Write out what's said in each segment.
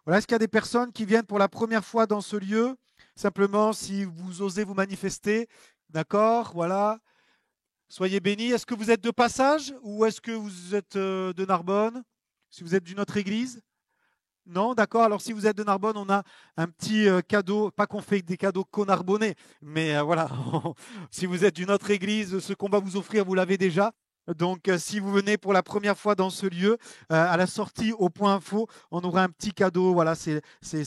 Voilà, est-ce qu'il y a des personnes qui viennent pour la première fois dans ce lieu? Simplement, si vous osez vous manifester, d'accord, voilà. Soyez bénis. Est-ce que vous êtes de passage ou est-ce que vous êtes de Narbonne? Si vous êtes d'une autre église? Non, d'accord. Alors, si vous êtes de Narbonne, on a un petit cadeau. Pas qu'on fait des cadeaux co-narbonnais, mais voilà. Si vous êtes d'une autre église, ce qu'on va vous offrir, vous l'avez déjà. Donc, si vous venez pour la première fois dans ce lieu, à la sortie au point info, on aura un petit cadeau. Voilà, c'est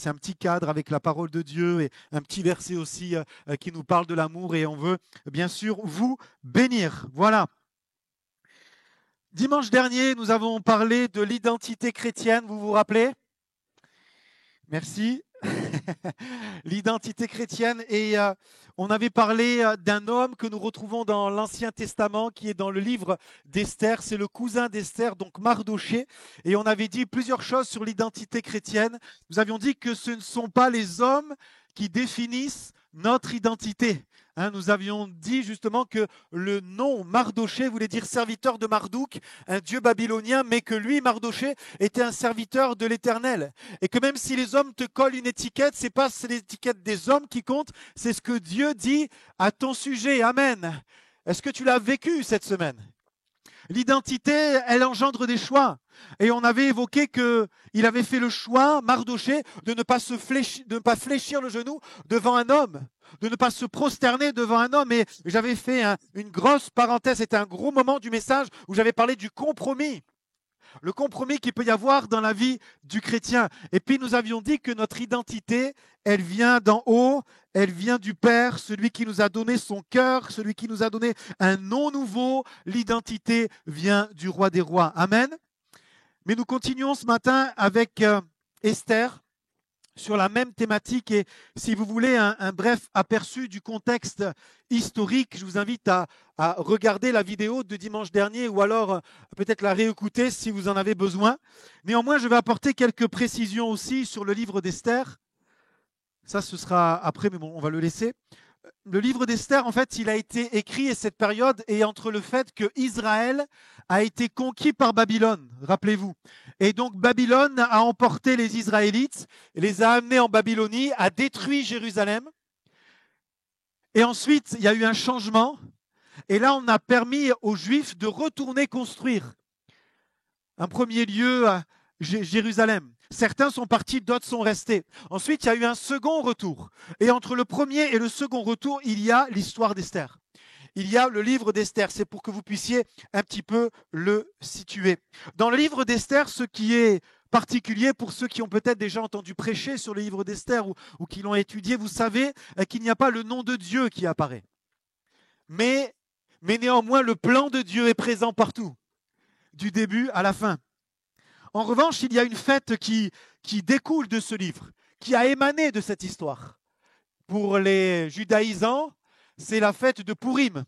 un petit cadre avec la parole de Dieu et un petit verset aussi qui nous parle de l'amour. Et on veut, bien sûr, vous bénir. Voilà. Dimanche dernier, nous avons parlé de l'identité chrétienne. Vous vous rappelez? Merci. L'identité chrétienne. Et on avait parlé d'un homme que nous retrouvons dans l'Ancien Testament, qui est dans le livre d'Esther. C'est le cousin d'Esther, donc Mardoché. Et on avait dit plusieurs choses sur l'identité chrétienne. Nous avions dit que ce ne sont pas les hommes qui définissent notre identité. Nous avions dit justement que le nom Mardoché voulait dire serviteur de Marduk, un dieu babylonien, mais que lui, Mardoché, était un serviteur de l'Éternel. Et que même si les hommes te collent une étiquette, c'est pas l'étiquette des hommes qui compte, c'est ce que Dieu dit à ton sujet. Amen. Est-ce que tu l'as vécu cette semaine? L'identité, elle engendre des choix. Et on avait évoqué qu'il avait fait le choix, Mardoché, de ne pas de ne pas fléchir le genou devant un homme, de ne pas se prosterner devant un homme. Et j'avais fait une grosse parenthèse, c'était un gros moment du message où j'avais parlé du compromis. Le compromis qu'il peut y avoir dans la vie du chrétien. Et puis nous avions dit que notre identité, elle vient d'en haut, elle vient du Père, celui qui nous a donné son cœur, celui qui nous a donné un nom nouveau. L'identité vient du roi des rois. Amen. Mais nous continuons ce matin avec Esther sur la même thématique. Et si vous voulez un bref aperçu du contexte historique, je vous invite à regarder la vidéo de dimanche dernier ou alors peut-être la réécouter si vous en avez besoin. Néanmoins, je vais apporter quelques précisions aussi sur le livre d'Esther. Ça, ce sera après, mais bon, on va le laisser. Le livre d'Esther, en fait, il a été écrit et cette période est entre le fait que Israël a été conquis par Babylone, rappelez-vous. Et donc Babylone a emporté les Israélites, les a amenés en Babylonie, a détruit Jérusalem. Et ensuite, il y a eu un changement. Et là, on a permis aux Juifs de retourner construire un premier lieu à Jérusalem. Certains sont partis, d'autres sont restés. Ensuite, il y a eu un second retour. Et entre le premier et le second retour, il y a l'histoire d'Esther. Il y a le livre d'Esther. C'est pour que vous puissiez un petit peu le situer. Dans le livre d'Esther, ce qui est particulier pour ceux qui ont peut-être déjà entendu prêcher sur le livre d'Esther ou qui l'ont étudié, vous savez qu'il n'y a pas le nom de Dieu qui apparaît. Mais néanmoins, le plan de Dieu est présent partout, du début à la fin. En revanche, il y a une fête qui découle de ce livre, qui a émané de cette histoire. Pour les judaïsants, c'est la fête de Pourim.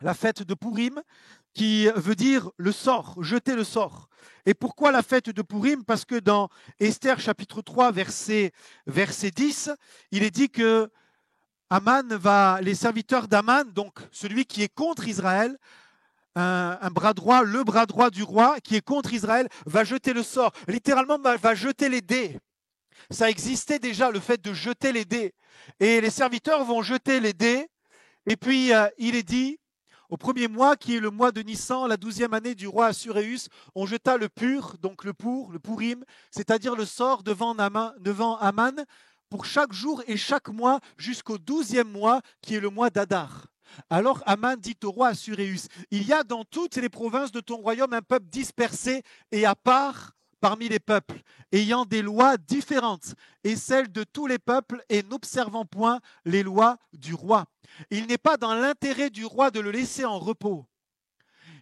La fête de Pourim qui veut dire le sort, jeter le sort. Et pourquoi la fête de Pourim? Parce que dans Esther chapitre 3, verset 10, il est dit que les serviteurs d'Aman, donc celui qui est contre Israël, un bras droit, le bras droit du roi qui est contre Israël, va jeter le sort. Littéralement, va jeter les dés. Ça existait déjà, le fait de jeter les dés. Et les serviteurs vont jeter les dés. Et puis, il est dit, au premier mois, qui est le mois de Nissan, la 12e année du roi Assuréus, on jeta le pur, donc le Pourim, c'est-à-dire le sort devant Aman, pour chaque jour et chaque mois, jusqu'au 12e mois, qui est le mois d'Adar. Alors Aman dit au roi Assuréus, il y a dans toutes les provinces de ton royaume un peuple dispersé et à part parmi les peuples, ayant des lois différentes, et celles de tous les peuples, et n'observant point les lois du roi. Il n'est pas dans l'intérêt du roi de le laisser en repos.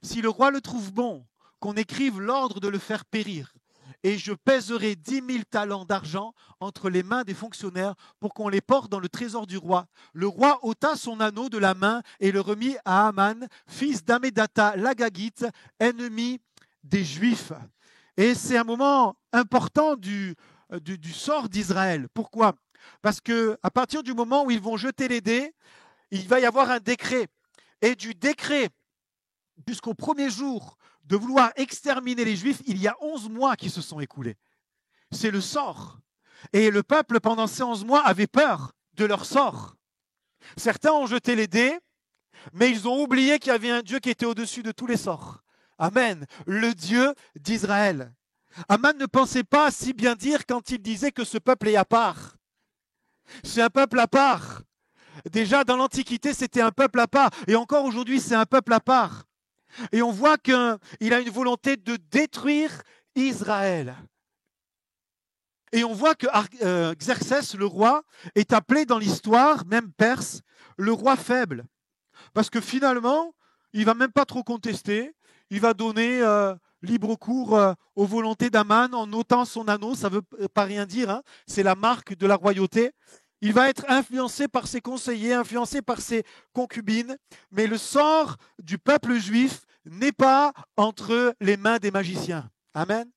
Si le roi le trouve bon, qu'on écrive l'ordre de le faire périr, et je pèserai 10 000 talents d'argent entre les mains des fonctionnaires pour qu'on les porte dans le trésor du roi. Le roi ôta son anneau de la main et le remit à Aman, fils d'Amédatha l'Agagite, ennemi des Juifs. Et c'est un moment important du sort d'Israël. Pourquoi? Parce qu'à partir du moment où ils vont jeter les dés, il va y avoir un décret. Et du décret jusqu'au premier jour de vouloir exterminer les Juifs, il y a 11 mois qui se sont écoulés. c'est le sort. Et le peuple, pendant ces 11 mois, avait peur de leur sort. Certains ont jeté les dés, mais ils ont oublié qu'il y avait un Dieu qui était au-dessus de tous les sorts. Amen. Le Dieu d'Israël. Aman ne pensait pas si bien dire quand il disait que ce peuple est à part. C'est un peuple à part. Déjà, dans l'Antiquité, c'était un peuple à part. Et encore aujourd'hui, c'est un peuple à part. Et on voit qu'il a une volonté de détruire Israël. Et on voit que Xerxès, le roi, est appelé dans l'histoire, même perse, le roi faible. Parce que finalement, il ne va même pas trop contester. Il va donner libre cours aux volontés d'Aman en ôtant son anneau. Ça ne veut pas rien dire, hein. C'est la marque de la royauté. Il va être influencé par ses conseillers, influencé par ses concubines. Mais le sort du peuple juif n'est pas entre les mains des magiciens. Amen.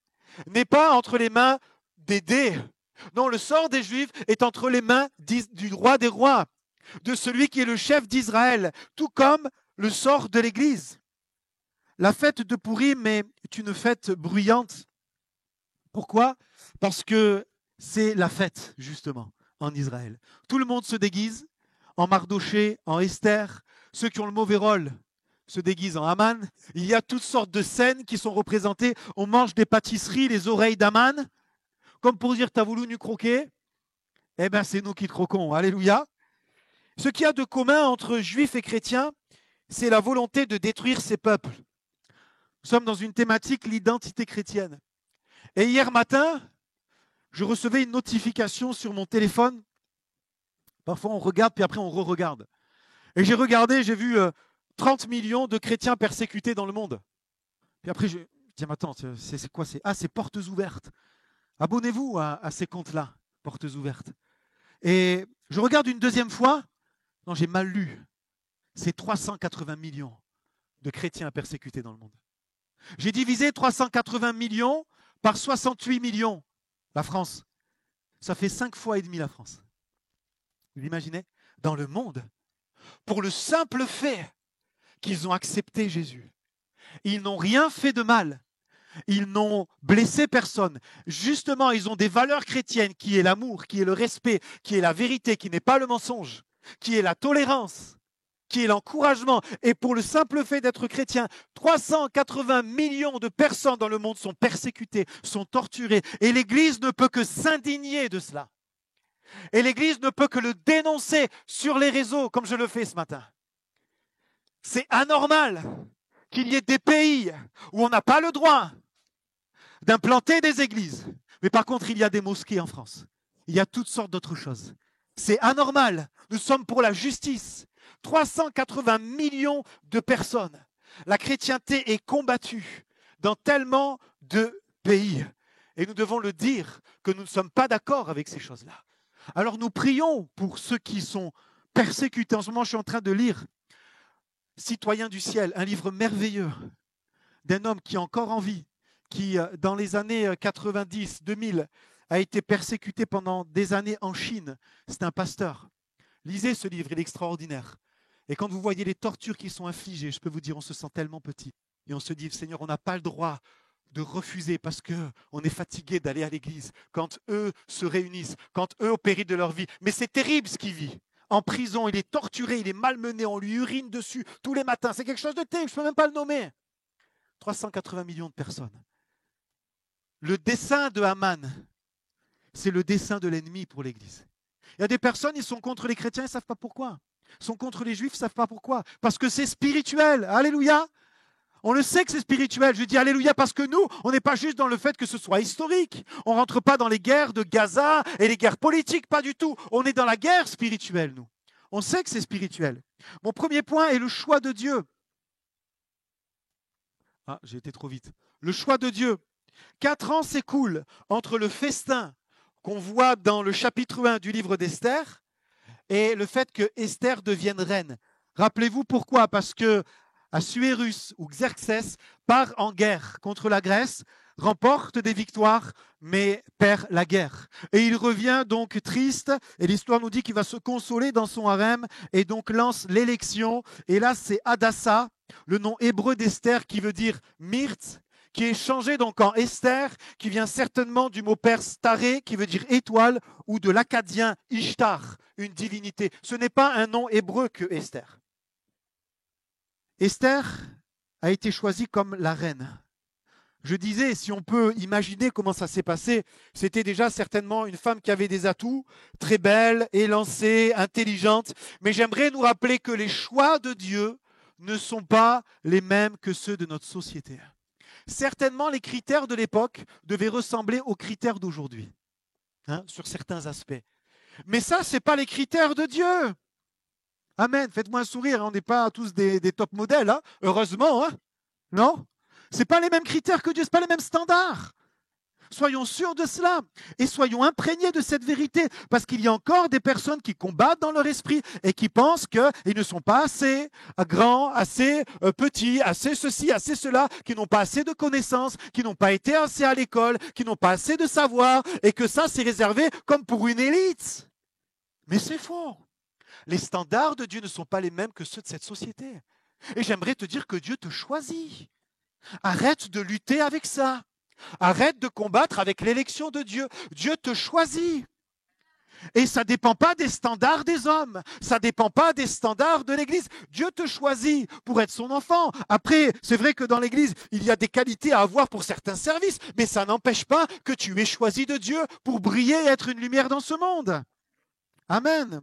N'est pas entre les mains des dés. Non, le sort des Juifs est entre les mains du roi des rois, de celui qui est le chef d'Israël, tout comme le sort de l'Église. La fête de Pourim est une fête bruyante. Pourquoi? Parce que c'est la fête, justement, en Israël. Tout le monde se déguise en Mardoché, en Esther. Ceux qui ont le mauvais rôle se déguisent en Aman. Il y a toutes sortes de scènes qui sont représentées. On mange des pâtisseries, les oreilles d'Aman. Comme pour dire, t'as voulu nous croquer? Eh bien, c'est nous qui te croquons. Alléluia. Ce qu'il y a de commun entre juifs et chrétiens, c'est la volonté de détruire ces peuples. Nous sommes dans une thématique, l'identité chrétienne. Et hier matin, je recevais une notification sur mon téléphone. Parfois, on regarde, puis après, on re-regarde. Et j'ai regardé, j'ai vu 30 millions de chrétiens persécutés dans le monde. Puis après, je dis, mais attends, c'est quoi? C'est portes ouvertes. Abonnez-vous à ces comptes-là, portes ouvertes. Et je regarde une deuxième fois. Non, j'ai mal lu. C'est 380 millions de chrétiens persécutés dans le monde. J'ai divisé 380 millions par 68 millions. La France. Ça fait 5 fois et demi la France. Vous l'imaginez? Dans le monde. Pour le simple fait qu'ils ont accepté Jésus. Ils n'ont rien fait de mal. Ils n'ont blessé personne. Justement, ils ont des valeurs chrétiennes qui est l'amour, qui est le respect, qui est la vérité, qui n'est pas le mensonge, qui est la tolérance, qui est l'encouragement. Et pour le simple fait d'être chrétien, 380 millions de personnes dans le monde sont persécutées, sont torturées. Et l'Église ne peut que s'indigner de cela. Et l'Église ne peut que le dénoncer sur les réseaux, comme je le fais ce matin. C'est anormal qu'il y ait des pays où on n'a pas le droit d'implanter des églises. Mais par contre, il y a des mosquées en France. Il y a toutes sortes d'autres choses. C'est anormal. Nous sommes pour la justice. 380 millions de personnes. La chrétienté est combattue dans tellement de pays. Et nous devons le dire que nous ne sommes pas d'accord avec ces choses-là. Alors nous prions pour ceux qui sont persécutés. En ce moment, je suis en train de lire Citoyens du ciel, un livre merveilleux d'un homme qui est encore en vie, qui, dans les années 90, 2000, a été persécuté pendant des années en Chine. C'est un pasteur. Lisez ce livre, il est extraordinaire. Et quand vous voyez les tortures qui sont infligées, je peux vous dire, on se sent tellement petit. Et on se dit, Seigneur, on n'a pas le droit de refuser parce qu'on est fatigué d'aller à l'église. Quand eux se réunissent, quand eux, au péril de leur vie. Mais c'est terrible ce qu'il vit. En prison, il est torturé, il est malmené, on lui urine dessus tous les matins. C'est quelque chose de terrible, je ne peux même pas le nommer. 380 millions de personnes. Le dessein de Haman, c'est le dessein de l'ennemi pour l'Église. Il y a des personnes, ils sont contre les chrétiens, ils ne savent pas pourquoi. Ils sont contre les juifs, ils ne savent pas pourquoi. Parce que c'est spirituel. Alléluia. On le sait que c'est spirituel. Je dis alléluia parce que nous, on n'est pas juste dans le fait que ce soit historique. On ne rentre pas dans les guerres de Gaza et les guerres politiques, pas du tout. On est dans la guerre spirituelle, nous. On sait que c'est spirituel. Mon premier point est le choix de Dieu. Ah, j'ai été trop vite. Le choix de Dieu. 4 ans s'écoulent entre le festin qu'on voit dans le chapitre 1 du livre d'Esther et le fait que Esther devienne reine. Rappelez-vous pourquoi? Parce que Assuérus ou Xerxès part en guerre contre la Grèce, remporte des victoires, mais perd la guerre. Et il revient donc triste, et l'histoire nous dit qu'il va se consoler dans son harem, et donc lance l'élection. Et là, c'est Hadassah, le nom hébreu d'Esther qui veut dire myrte, qui est changé donc en Esther, qui vient certainement du mot perse taré, qui veut dire étoile, ou de l'akkadien Ishtar, une divinité. Ce n'est pas un nom hébreu que Esther. Esther a été choisie comme la reine. Je disais, si on peut imaginer comment ça s'est passé, c'était déjà certainement une femme qui avait des atouts, très belle, élancée, intelligente. Mais j'aimerais nous rappeler que les choix de Dieu ne sont pas les mêmes que ceux de notre société. Certainement, les critères de l'époque devaient ressembler aux critères d'aujourd'hui, sur certains aspects. Mais ça, ce n'est pas les critères de Dieu. Amen. Faites-moi un sourire, on n'est pas tous des top modèles, heureusement, non? Ce n'est pas les mêmes critères que Dieu, ce n'est pas les mêmes standards. Soyons sûrs de cela et soyons imprégnés de cette vérité, parce qu'il y a encore des personnes qui combattent dans leur esprit et qui pensent qu'ils ne sont pas assez grands, assez petits, assez ceci, assez cela, qui n'ont pas assez de connaissances, qui n'ont pas été assez à l'école, qui n'ont pas assez de savoir, et que ça, c'est réservé comme pour une élite. Mais c'est faux. Les standards de Dieu ne sont pas les mêmes que ceux de cette société. Et j'aimerais te dire que Dieu te choisit. Arrête de lutter avec ça. Arrête de combattre avec l'élection de Dieu. Dieu te choisit. Et ça ne dépend pas des standards des hommes. Ça ne dépend pas des standards de l'Église. Dieu te choisit pour être son enfant. Après, c'est vrai que dans l'Église, il y a des qualités à avoir pour certains services, mais ça n'empêche pas que tu es choisi de Dieu pour briller et être une lumière dans ce monde. Amen.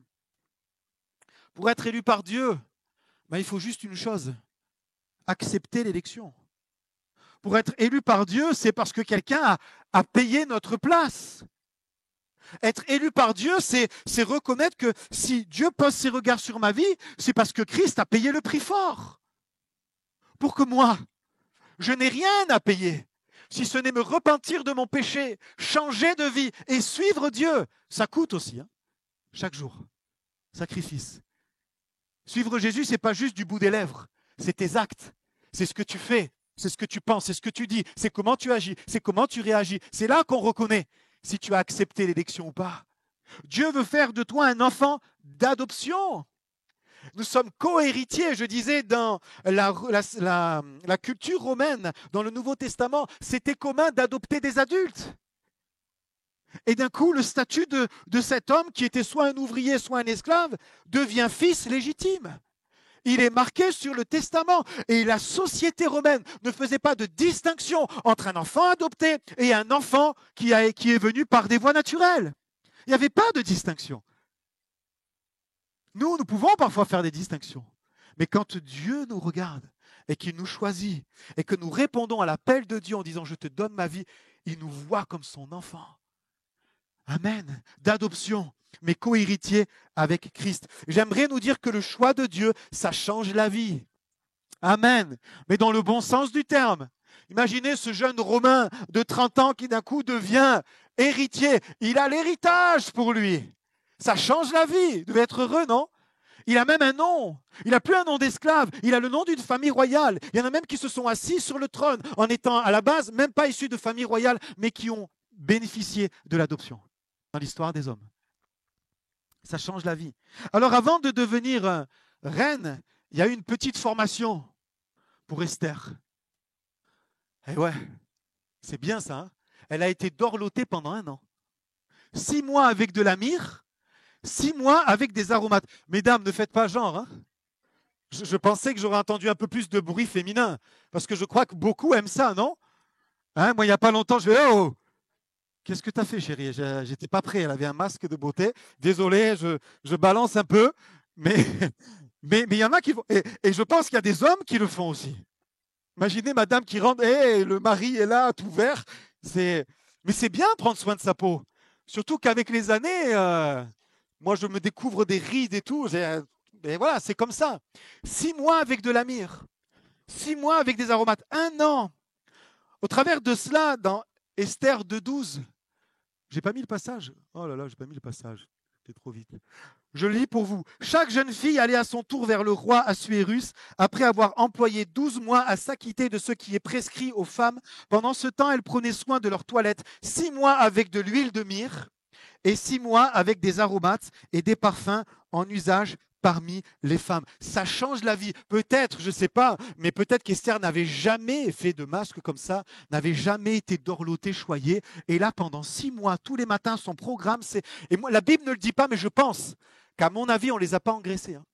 Pour être élu par Dieu, il faut juste une chose, accepter l'élection. Pour être élu par Dieu, c'est parce que quelqu'un a payé notre place. Être élu par Dieu, c'est reconnaître que si Dieu pose ses regards sur ma vie, c'est parce que Christ a payé le prix fort. Pour que moi, je n'ai rien à payer. Si ce n'est me repentir de mon péché, changer de vie et suivre Dieu, ça coûte aussi, chaque jour. Sacrifice. Suivre Jésus, ce n'est pas juste du bout des lèvres, c'est tes actes, c'est ce que tu fais. C'est ce que tu penses, c'est ce que tu dis, c'est comment tu agis, c'est comment tu réagis. C'est là qu'on reconnaît si tu as accepté l'élection ou pas. Dieu veut faire de toi un enfant d'adoption. Nous sommes co-héritiers, je disais, dans la culture romaine, dans le Nouveau Testament, c'était commun d'adopter des adultes. Et d'un coup, le statut de cet homme qui était soit un ouvrier, soit un esclave, devient fils légitime. Il est marqué sur le testament et la société romaine ne faisait pas de distinction entre un enfant adopté et un enfant qui est venu par des voies naturelles. Il n'y avait pas de distinction. Nous pouvons parfois faire des distinctions, mais quand Dieu nous regarde et qu'il nous choisit et que nous répondons à l'appel de Dieu en disant « Je te donne ma vie », il nous voit comme son enfant. Amen. D'adoption, mais co-héritier avec Christ. J'aimerais nous dire que le choix de Dieu, ça change la vie. Amen. Mais dans le bon sens du terme. Imaginez ce jeune Romain de 30 ans qui d'un coup devient héritier. Il a l'héritage pour lui. Ça change la vie. Il devait être heureux, non? Il a même un nom. Il n'a plus un nom d'esclave. Il a le nom d'une famille royale. Il y en a même qui se sont assis sur le trône en étant à la base même pas issus de famille royale, mais qui ont bénéficié de l'adoption dans l'histoire des hommes. Ça change la vie. Alors avant de devenir reine, il y a eu une petite formation pour Esther. Et ouais, c'est bien ça. Elle a été dorlotée pendant 1 an. 6 mois avec de la myrrhe, 6 mois avec des aromates. Mesdames, ne faites pas genre. Je pensais que j'aurais entendu un peu plus de bruit féminin, parce que je crois que beaucoup aiment ça, non? Moi, il n'y a pas longtemps, je vais « Oh, qu'est-ce que tu as fait, chérie ?» J'étais pas prêt, elle avait un masque de beauté. Désolé, je balance un peu, mais il y en a qui font. Et je pense qu'il y a des hommes qui le font aussi. Imaginez madame qui rentre, le mari est là, tout vert. Mais c'est bien prendre soin de sa peau. Surtout qu'avec les années, moi je me découvre des rides et tout. Et voilà, c'est comme ça. 6 mois avec de la myrrhe. 6 mois avec des aromates. 1 an. Au travers de cela, dans Esther 2,12. J'ai pas mis le passage. Oh là là, j'ai pas mis le passage. C'était trop vite. Je le lis pour vous. Chaque jeune fille allait à son tour vers le roi Assuérus après avoir employé 12 mois à s'acquitter de ce qui est prescrit aux femmes. Pendant ce temps, elles prenaient soin de leur toilette. 6 mois avec de l'huile de myrrhe et 6 mois avec des aromates et des parfums en usage parmi les femmes. Ça change la vie. Peut-être, je ne sais pas, mais peut-être qu'Esther n'avait jamais fait de masque comme ça, n'avait jamais été dorlotée, choyée. Et là, pendant 6 mois, tous les matins, son programme, c'est... Et moi, la Bible ne le dit pas, mais je pense qu'à mon avis, on ne les a pas engraissés. Hein.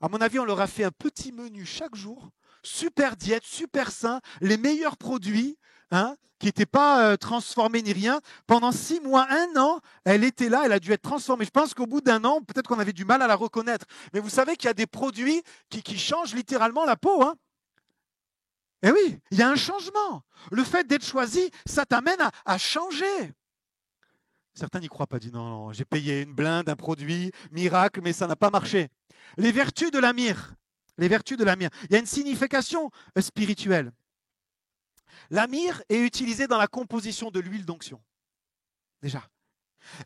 À mon avis, on leur a fait un petit menu chaque jour, super diète, super sain, les meilleurs produits, hein, qui n'étaient pas transformés ni rien. Pendant 6 mois, 1 an, elle était là, elle a dû être transformée. Je pense qu'au bout d'1 an, peut-être qu'on avait du mal à la reconnaître. Mais vous savez qu'il y a des produits qui changent littéralement la peau. Hein. Eh oui, il y a un changement. Le fait d'être choisi, ça t'amène à changer. Certains n'y croient pas, disent non, non, j'ai payé une blinde, un produit, miracle, mais ça n'a pas marché. Les vertus de la myrrhe. Les vertus de la myrrhe. Il y a une signification spirituelle. La myrrhe est utilisée dans la composition de l'huile d'onction. Déjà.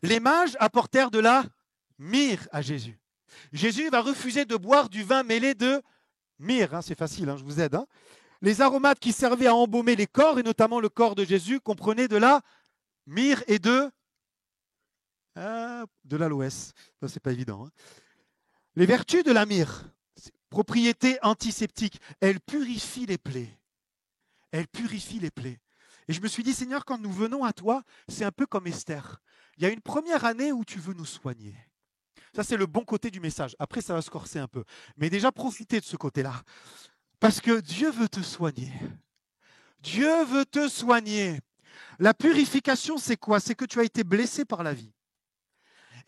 Les mages apportèrent de la myrrhe à Jésus. Jésus va refuser de boire du vin mêlé de myrrhe. Hein, c'est facile, hein, je vous aide. Hein. Les aromates qui servaient à embaumer les corps, et notamment le corps de Jésus, comprenaient de la myrrhe et de l'aloès. Ça, c'est pas évident. Hein. Les vertus de la myrrhe, propriété antiseptique, elle purifie les plaies. Elle purifie les plaies. Et je me suis dit, Seigneur, quand nous venons à toi, c'est un peu comme Esther. Il y a une première année où tu veux nous soigner. Ça, c'est le bon côté du message. Après, ça va se corser un peu. Mais déjà, profitez de ce côté-là. Parce que Dieu veut te soigner. Dieu veut te soigner. La purification, c'est quoi? C'est que tu as été blessé par la vie.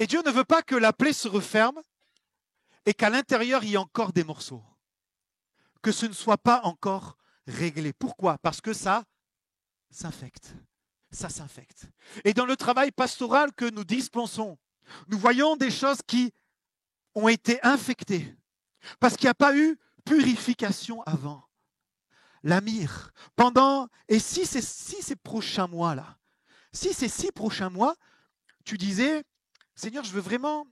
Et Dieu ne veut pas que la plaie se referme et qu'à l'intérieur, il y ait encore des morceaux. Que ce ne soit pas encore réglé. Pourquoi? Parce que ça s'infecte. Ça s'infecte. Et dans le travail pastoral que nous dispensons, nous voyons des choses qui ont été infectées parce qu'il n'y a pas eu purification avant. La myrrhe, et si ces prochains mois-là, si ces 6 prochains mois, tu disais, Seigneur, je veux vraiment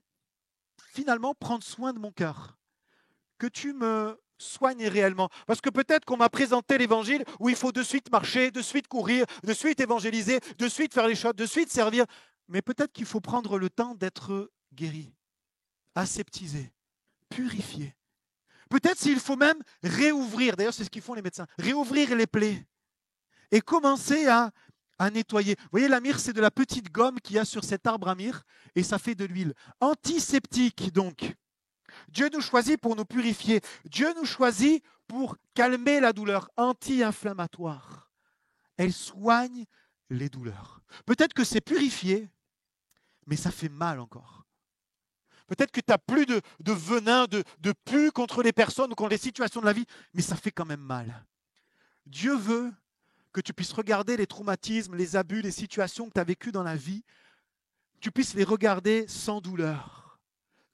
finalement prendre soin de mon cœur, que tu me soignes réellement. Parce que peut-être qu'on m'a présenté l'évangile où il faut de suite marcher, de suite courir, de suite évangéliser, de suite faire les choses, de suite servir. Mais peut-être qu'il faut prendre le temps d'être guéri, aseptisé, purifié. Peut-être s'il faut même réouvrir, d'ailleurs c'est ce qu'ils font les médecins, réouvrir les plaies et commencer à nettoyer. Vous voyez, la myrrhe, c'est de la petite gomme qu'il y a sur cet arbre à myrrhe et ça fait de l'huile. Antiseptique donc. Dieu nous choisit pour nous purifier. Dieu nous choisit pour calmer la douleur. Anti-inflammatoire. Elle soigne les douleurs. Peut-être que c'est purifié, mais ça fait mal encore. Peut-être que tu n'as plus de venin, de pu contre les personnes ou contre les situations de la vie, mais ça fait quand même mal. Dieu veut que tu puisses regarder les traumatismes, les abus, les situations que tu as vécues dans la vie, tu puisses les regarder sans douleur,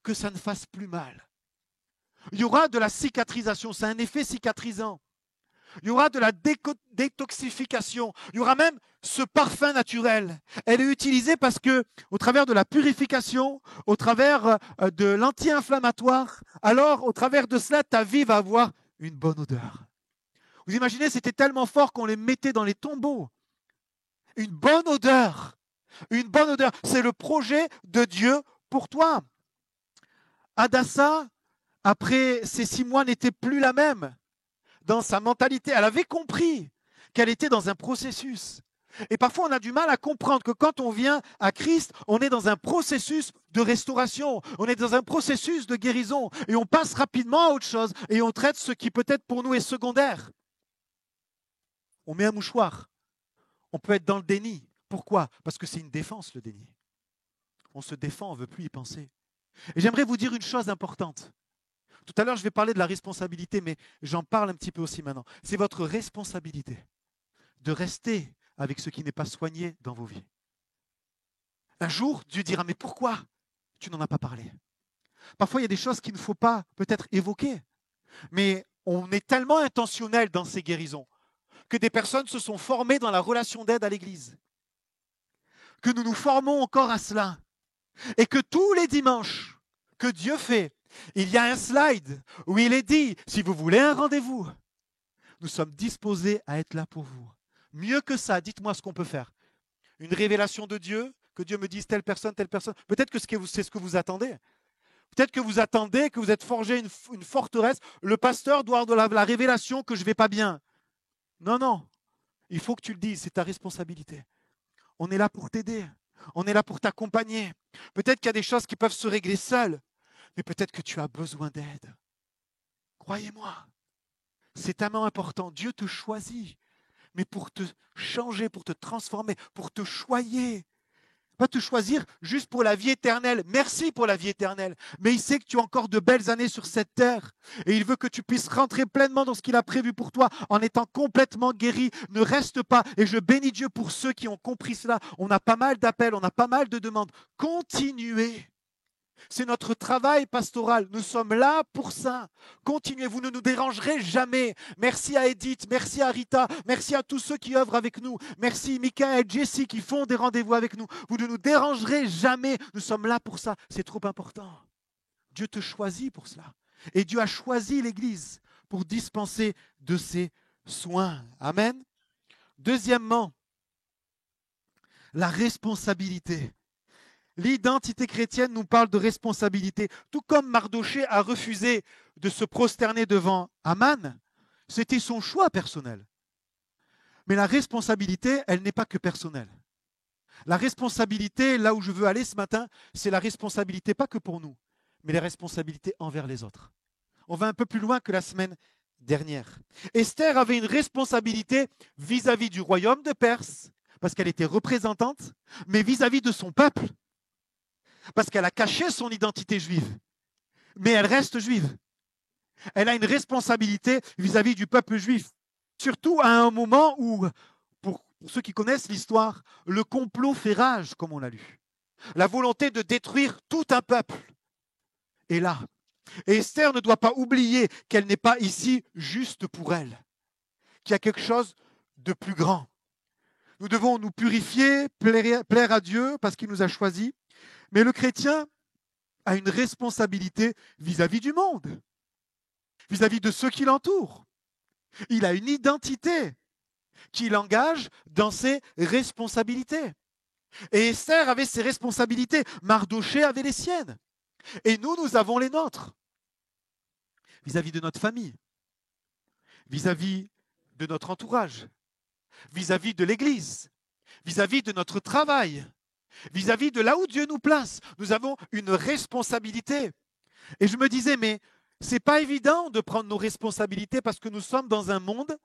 que ça ne fasse plus mal. Il y aura de la cicatrisation, c'est un effet cicatrisant. Il y aura de la détoxification. Il y aura même ce parfum naturel. Elle est utilisée parce que, au travers de la purification, au travers de l'anti-inflammatoire, alors au travers de cela, ta vie va avoir une bonne odeur. Vous imaginez, c'était tellement fort qu'on les mettait dans les tombeaux. Une bonne odeur. Une bonne odeur. C'est le projet de Dieu pour toi. Hadassa, après ces 6 mois, n'était plus la même. Dans sa mentalité, elle avait compris qu'elle était dans un processus. Et parfois, on a du mal à comprendre que quand on vient à Christ, on est dans un processus de restauration, on est dans un processus de guérison, et on passe rapidement à autre chose, et on traite ce qui peut-être pour nous est secondaire. On met un mouchoir. On peut être dans le déni. Pourquoi? Parce que c'est une défense, le déni. On se défend, on ne veut plus y penser. Et j'aimerais vous dire une chose importante. Tout à l'heure, je vais parler de la responsabilité, mais j'en parle un petit peu aussi maintenant. C'est votre responsabilité de rester avec ce qui n'est pas soigné dans vos vies. Un jour, Dieu dira, mais pourquoi tu n'en as pas parlé? Parfois, il y a des choses qu'il ne faut pas peut-être évoquer, mais on est tellement intentionnel dans ces guérisons que des personnes se sont formées dans la relation d'aide à l'Église, que nous nous formons encore à cela, et que tous les dimanches que Dieu fait, il y a un slide où il est dit, si vous voulez un rendez-vous, nous sommes disposés à être là pour vous. Mieux que ça, dites-moi ce qu'on peut faire. Une révélation de Dieu, que Dieu me dise telle personne, telle personne. Peut-être que c'est ce que vous attendez. Peut-être que vous attendez, que vous êtes forgé une forteresse. Le pasteur doit avoir de la révélation que je ne vais pas bien. Non, non. Il faut que tu le dises, c'est ta responsabilité. On est là pour t'aider. On est là pour t'accompagner. Peut-être qu'il y a des choses qui peuvent se régler seules, mais peut-être que tu as besoin d'aide. Croyez-moi, c'est tellement important. Dieu te choisit, mais pour te changer, pour te transformer, pour te choyer. Pas te choisir juste pour la vie éternelle. Merci pour la vie éternelle. Mais il sait que tu as encore de belles années sur cette terre. Et il veut que tu puisses rentrer pleinement dans ce qu'il a prévu pour toi en étant complètement guéri. Ne reste pas. Et je bénis Dieu pour ceux qui ont compris cela. On a pas mal d'appels, on a pas mal de demandes. Continuez. C'est notre travail pastoral. Nous sommes là pour ça. Continuez, vous ne nous dérangerez jamais. Merci à Edith, merci à Rita, merci à tous ceux qui œuvrent avec nous. Merci Michael et Jessie qui font des rendez-vous avec nous. Vous ne nous dérangerez jamais. Nous sommes là pour ça. C'est trop important. Dieu te choisit pour cela. Et Dieu a choisi l'Église pour dispenser de ses soins. Amen. Deuxièmement, la responsabilité. L'identité chrétienne nous parle de responsabilité. Tout comme Mardochée a refusé de se prosterner devant Aman, c'était son choix personnel. Mais la responsabilité, elle n'est pas que personnelle. La responsabilité, là où je veux aller ce matin, c'est la responsabilité pas que pour nous, mais la responsabilité envers les autres. On va un peu plus loin que la semaine dernière. Esther avait une responsabilité vis-à-vis du royaume de Perse, parce qu'elle était représentante, mais vis-à-vis de son peuple, parce qu'elle a caché son identité juive, mais elle reste juive. Elle a une responsabilité vis-à-vis du peuple juif, surtout à un moment où, pour ceux qui connaissent l'histoire, le complot fait rage, comme on l'a lu. La volonté de détruire tout un peuple est là. Et Esther ne doit pas oublier qu'elle n'est pas ici juste pour elle, qu'il y a quelque chose de plus grand. Nous devons nous purifier, plaire à Dieu parce qu'il nous a choisis. Mais le chrétien a une responsabilité vis-à-vis du monde, vis-à-vis de ceux qui l'entourent. Il a une identité qui l'engage dans ses responsabilités. Et Esther avait ses responsabilités, Mardochée avait les siennes. Et nous avons les nôtres, vis-à-vis de notre famille, vis-à-vis de notre entourage, vis-à-vis de l'Église, vis-à-vis de notre travail, vis-à-vis de là où Dieu nous place. Nous avons une responsabilité. Et je me disais, mais ce n'est pas évident de prendre nos responsabilités parce que nous sommes dans un monde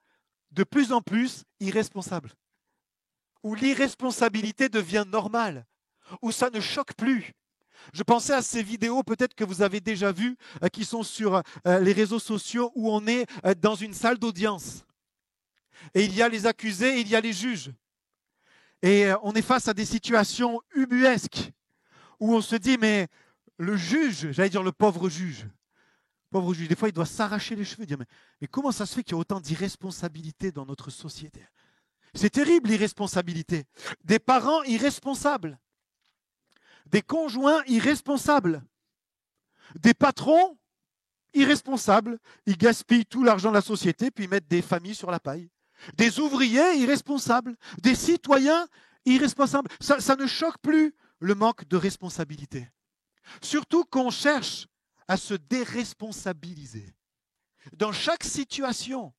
de plus en plus irresponsable, où l'irresponsabilité devient normale, où ça ne choque plus. Je pensais à ces vidéos, peut-être que vous avez déjà vues, qui sont sur les réseaux sociaux, où on est dans une salle d'audience. Et il y a les accusés, et il y a les juges. Et on est face à des situations ubuesques, où on se dit, mais le juge, j'allais dire le pauvre juge, des fois il doit s'arracher les cheveux, dire, mais comment ça se fait qu'il y a autant d'irresponsabilité dans notre société? C'est terrible l'irresponsabilité. Des parents irresponsables, des conjoints irresponsables, des patrons irresponsables, ils gaspillent tout l'argent de la société puis ils mettent des familles sur la paille. Des ouvriers irresponsables, des citoyens irresponsables. Ça ne choque plus le manque de responsabilité. Surtout qu'on cherche à se déresponsabiliser. Dans chaque situation,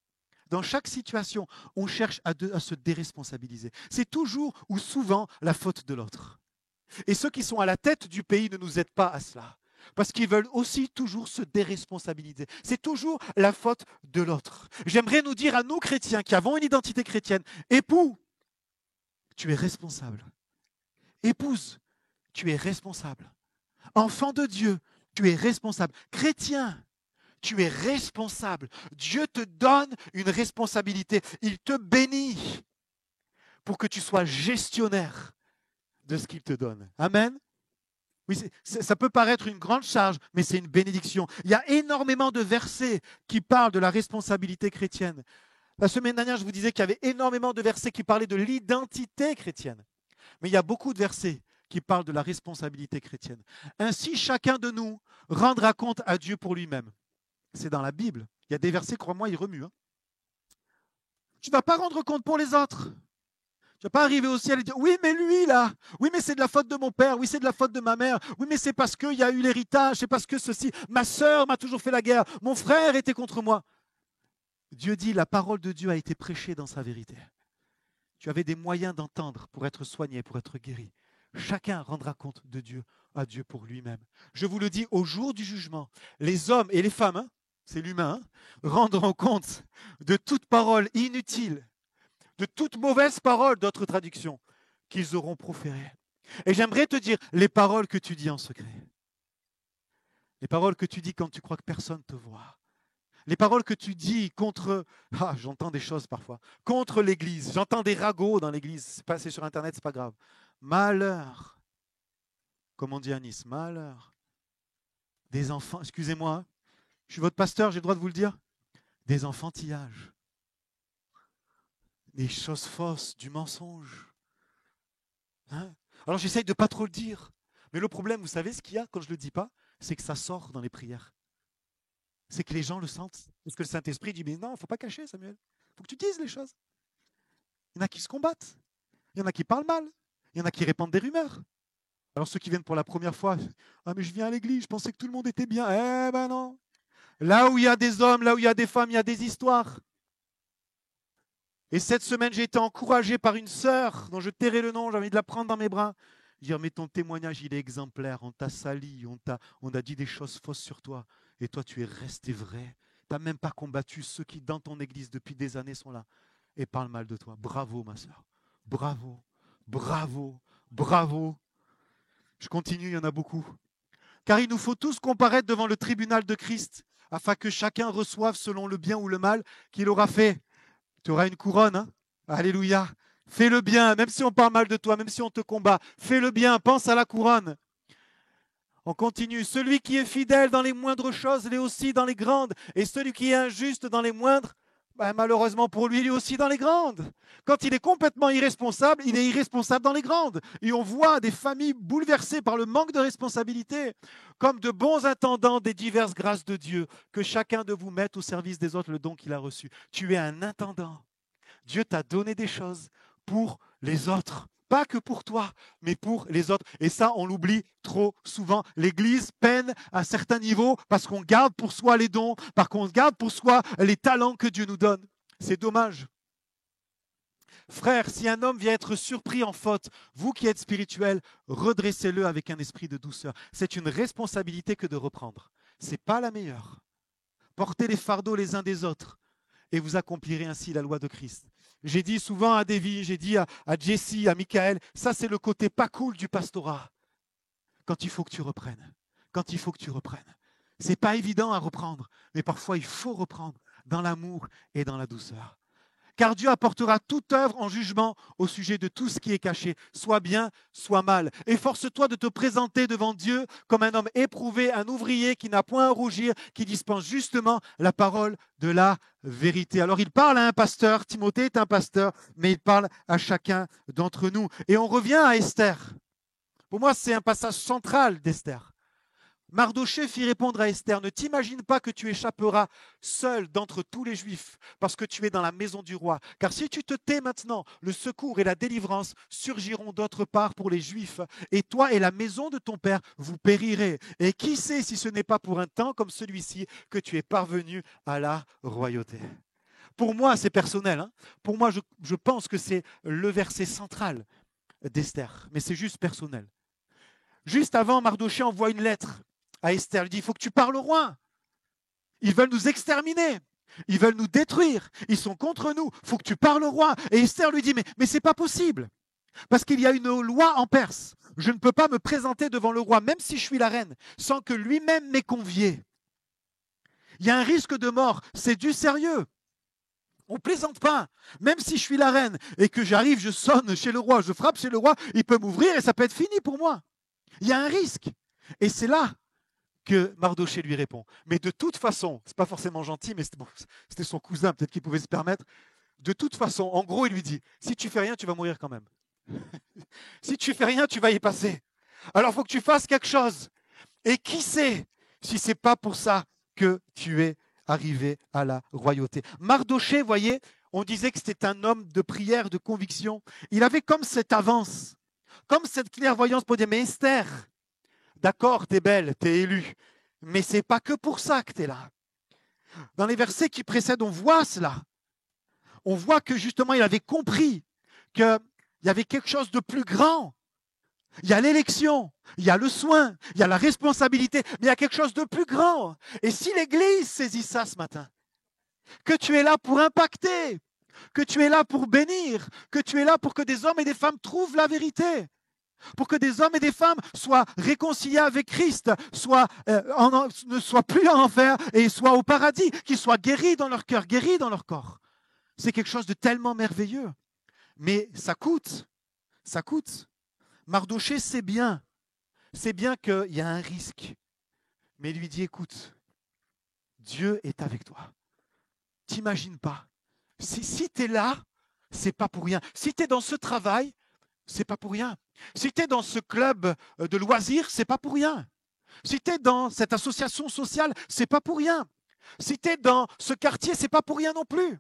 on cherche à se déresponsabiliser. C'est toujours ou souvent la faute de l'autre. Et ceux qui sont à la tête du pays ne nous aident pas à cela. Parce qu'ils veulent aussi toujours se déresponsabiliser. C'est toujours la faute de l'autre. J'aimerais nous dire à nous chrétiens qui avons une identité chrétienne, époux, tu es responsable. Épouse, tu es responsable. Enfant de Dieu, tu es responsable. Chrétien, tu es responsable. Dieu te donne une responsabilité. Il te bénit pour que tu sois gestionnaire de ce qu'il te donne. Amen. Oui, ça peut paraître une grande charge, mais c'est une bénédiction. Il y a énormément de versets qui parlent de la responsabilité chrétienne. La semaine dernière, je vous disais qu'il y avait énormément de versets qui parlaient de l'identité chrétienne. Mais il y a beaucoup de versets qui parlent de la responsabilité chrétienne. Ainsi, chacun de nous rendra compte à Dieu pour lui-même. C'est dans la Bible. Il y a des versets, crois-moi, ils remuent. Tu ne vas pas rendre compte pour les autres. Tu vas pas arriver au ciel et dire, oui, mais lui, là, oui, mais c'est de la faute de mon père, oui, c'est de la faute de ma mère, oui, mais c'est parce qu'il y a eu l'héritage, c'est parce que ceci, ma sœur m'a toujours fait la guerre, mon frère était contre moi. Dieu dit, la parole de Dieu a été prêchée dans sa vérité. Tu avais des moyens d'entendre pour être soigné, pour être guéri. Chacun rendra compte de Dieu à Dieu pour lui-même. Je vous le dis, au jour du jugement, les hommes et les femmes, hein, c'est l'humain, hein, rendront compte de toute parole inutile, de toute mauvaise parole, d'autres traductions, qu'ils auront proférées. Et j'aimerais te dire, les paroles que tu dis en secret, les paroles que tu dis quand tu crois que personne te voit, les paroles que tu dis contre, j'entends des choses parfois, contre l'Église, j'entends des ragots dans l'Église, c'est sur Internet, c'est pas grave. Malheur, comme on dit à Nice, malheur. Des enfants, excusez-moi, hein, je suis votre pasteur, j'ai le droit de vous le dire, des enfantillages, des choses fausses, du mensonge. Hein. Alors j'essaye de ne pas trop le dire, mais le problème, vous savez ce qu'il y a quand je ne le dis pas, c'est que ça sort dans les prières. C'est que les gens le sentent. Parce que le Saint-Esprit dit, mais non, il ne faut pas cacher, Samuel. Il faut que tu dises les choses. Il y en a qui se combattent. Il y en a qui parlent mal. Il y en a qui répandent des rumeurs. Alors ceux qui viennent pour la première fois, ah mais je viens à l'église, je pensais que tout le monde était bien. Eh ben non. Là où il y a des hommes, là où il y a des femmes, il y a des histoires. Et cette semaine, j'ai été encouragé par une sœur dont je tairai le nom, j'ai envie de la prendre dans mes bras. Dire, mais ton témoignage, il est exemplaire. On t'a sali, on a dit des choses fausses sur toi. Et toi, tu es resté vrai. Tu n'as même pas combattu ceux qui, dans ton église, depuis des années, sont là et parlent mal de toi. Bravo, ma sœur. Bravo, bravo, bravo. Je continue, il y en a beaucoup. Car il nous faut tous comparaître devant le tribunal de Christ, afin que chacun reçoive selon le bien ou le mal qu'il aura fait. Tu auras une couronne, hein? Alléluia. Fais le bien, même si on parle mal de toi, même si on te combat. Fais le bien, pense à la couronne. On continue. Celui qui est fidèle dans les moindres choses l'est aussi dans les grandes. Et celui qui est injuste dans les moindres, malheureusement pour lui, il est aussi dans les grandes. Quand il est complètement irresponsable, il est irresponsable dans les grandes. Et on voit des familles bouleversées par le manque de responsabilité, comme de bons intendants des diverses grâces de Dieu, que chacun de vous mette au service des autres le don qu'il a reçu. Tu es un intendant. Dieu t'a donné des choses pour les autres. Pas que pour toi, mais pour les autres. Et ça, on l'oublie trop souvent. L'Église peine à certains niveaux parce qu'on garde pour soi les dons, parce qu'on garde pour soi les talents que Dieu nous donne. C'est dommage. Frère, si un homme vient être surpris en faute, vous qui êtes spirituel, redressez-le avec un esprit de douceur. C'est une responsabilité que de reprendre. Ce n'est pas la meilleure. Portez les fardeaux les uns des autres et vous accomplirez ainsi la loi de Christ. J'ai dit souvent à Davy, j'ai dit à Jessie, à Michael, ça c'est le côté pas cool du pastorat. Quand il faut que tu reprennes. Quand il faut que tu reprennes. C'est pas évident à reprendre, mais parfois il faut reprendre dans l'amour et dans la douceur. Car Dieu apportera toute œuvre en jugement au sujet de tout ce qui est caché, soit bien, soit mal. Efforce-toi de te présenter devant Dieu comme un homme éprouvé, un ouvrier qui n'a point à rougir, qui dispense justement la parole de la vérité. Alors il parle à un pasteur, Timothée est un pasteur, mais il parle à chacun d'entre nous. Et on revient à Esther. Pour moi, c'est un passage central d'Esther. Mardochée fit répondre à Esther, ne t'imagine pas que tu échapperas seul d'entre tous les Juifs, parce que tu es dans la maison du roi. Car si tu te tais maintenant, le secours et la délivrance surgiront d'autre part pour les Juifs, et toi et la maison de ton père, vous périrez. Et qui sait si ce n'est pas pour un temps comme celui-ci que tu es parvenu à la royauté. Pour moi, c'est personnel. Hein. Pour moi, je pense que c'est le verset central d'Esther, mais c'est juste personnel. Juste avant, Mardochée envoie une lettre à Esther. Il dit, il faut que tu parles au roi. Ils veulent nous exterminer. Ils veulent nous détruire. Ils sont contre nous. Il faut que tu parles au roi. Et Esther lui dit, mais ce n'est pas possible. Parce qu'il y a une loi en Perse. Je ne peux pas me présenter devant le roi, même si je suis la reine, sans que lui-même m'ait convié. Il y a un risque de mort. C'est du sérieux. On ne plaisante pas. Même si je suis la reine et que j'arrive, je sonne chez le roi, je frappe chez le roi, il peut m'ouvrir et ça peut être fini pour moi. Il y a un risque. Et c'est là que Mardochée lui répond. Mais de toute façon, c'est pas forcément gentil, mais c'était son cousin, peut-être qu'il pouvait se permettre. De toute façon, en gros, il lui dit, si tu fais rien, tu vas mourir quand même. Si tu fais rien, tu vas y passer. Alors, il faut que tu fasses quelque chose. Et qui sait si c'est pas pour ça que tu es arrivé à la royauté. Mardochée, voyez, On disait que c'était un homme de prière, de conviction. Il avait comme cette avance, comme cette clairvoyance pour dire, mais Esther, d'accord, t'es belle, t'es élue, mais c'est pas que pour ça que t'es là. Dans les versets qui précèdent, on voit cela. On voit que justement, il avait compris qu'il y avait quelque chose de plus grand. Il y a l'élection, il y a le soin, il y a la responsabilité, mais il y a quelque chose de plus grand. Et si l'Église saisit ça ce matin, que tu es là pour impacter, que tu es là pour bénir, que tu es là pour que des hommes et des femmes trouvent la vérité, pour que des hommes et des femmes soient réconciliés avec Christ, ne soient plus en enfer et soient au paradis, qu'ils soient guéris dans leur cœur, guéris dans leur corps. C'est quelque chose de tellement merveilleux. Mais ça coûte, ça coûte. Mardochée sait bien qu'il y a un risque. Mais il lui dit, écoute, Dieu est avec toi. T'imagines pas. Si tu es là, c'est pas pour rien. Si tu es dans ce travail, c'est pas pour rien. Si tu es dans ce club de loisirs, c'est pas pour rien. Si tu es dans cette association sociale, c'est pas pour rien. Si tu es dans ce quartier, c'est pas pour rien non plus.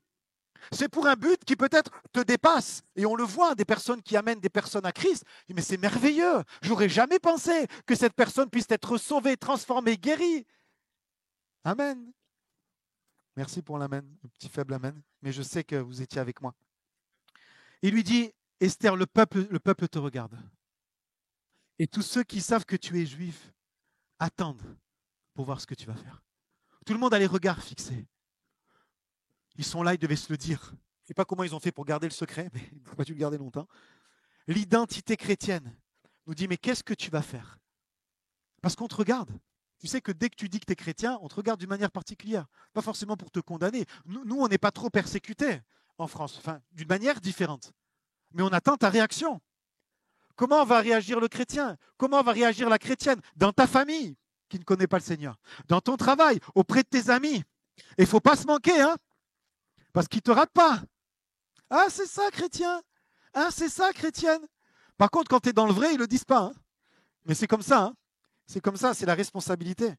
C'est pour un but qui peut-être te dépasse. Et on le voit, des personnes qui amènent des personnes à Christ. Mais c'est merveilleux. J'aurais jamais pensé que cette personne puisse être sauvée, transformée, guérie. Amen. Merci pour l'amen, le petit faible amen. Mais je sais que vous étiez avec moi. Il lui dit, Esther, le peuple te regarde. Et tous ceux qui savent que tu es juif attendent pour voir ce que tu vas faire. Tout le monde a les regards fixés. Ils sont là, ils devaient se le dire. Je ne sais pas comment ils ont fait pour garder le secret, mais ils n'ont pas dû le garder longtemps. L'identité chrétienne nous dit, mais qu'est-ce que tu vas faire? Parce qu'on te regarde. Tu sais que dès que tu dis que tu es chrétien, on te regarde d'une manière particulière. Pas forcément pour te condamner. Nous on n'est pas trop persécutés en France, enfin, d'une manière différente. Mais on attend ta réaction. Comment va réagir le chrétien? Comment va réagir la chrétienne? Dans ta famille, qui ne connaît pas le Seigneur. Dans ton travail, auprès de tes amis. Et il ne faut pas se manquer, hein? Parce qu'ils ne te ratent pas. Ah, c'est ça, chrétien. Ah, c'est ça, chrétienne. Par contre, quand tu es dans le vrai, ils ne le disent pas. Hein. Mais c'est comme ça. Hein. C'est comme ça, c'est la responsabilité.